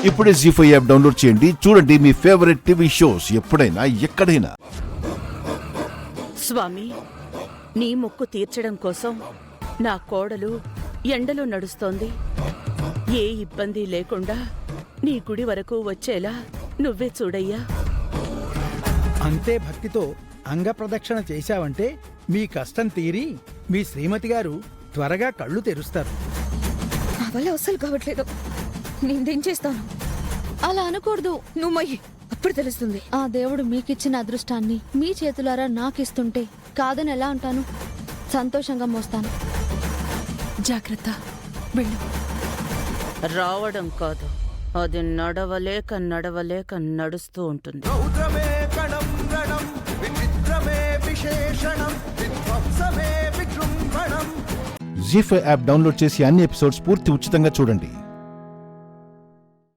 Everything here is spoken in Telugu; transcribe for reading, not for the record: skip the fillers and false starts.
ఇప్పుడే జీ5 యాప్ డౌన్లోడ్ చేయండి. చూడండి మీ ఫేవరెట్ టీవీ షోస్ ఎప్పుడైనా ఎక్కడైనా. స్వామి, నీ మొక్కు తీర్చడం కోసం నా కోడలు ఎండలో నడుస్తోంది. ఏ ఇబ్బంది లేకుండా నీ గుడి వరకు వచ్చేలా నువ్వే చూడయ్యా. అంతే భక్తితో అంగప్రదక్షిణ చేశావంటే మీ కష్టం తీరి మీ శ్రీమతి గారు త్వరగా కళ్ళు తెరుస్తారు. నా వల్ల అస్సలు కావట్లేదు. నేనేం చేస్తాను? అలా అనకూడదు. నువ్వు మయ్యి, అప్పుడు తెలుస్తుంది. ఆ దేవుడు మీకిచ్చిన అదృష్టాన్ని మీ చేతులారా నాకిస్తుంటే కాదని ఎలా అంటాను? సంతోషంగా మోస్తాను. జాగ్రత్త, వెళ్ళు. రావడం కాదు, అది నడవలేక నడవలేక నడుస్తూ ఉంటుంది. జీ5 యాప్ డౌన్లోడ్ చేసి అన్ని ఎపిసోడ్స్ పూర్తి ఉచితంగా చూడండి.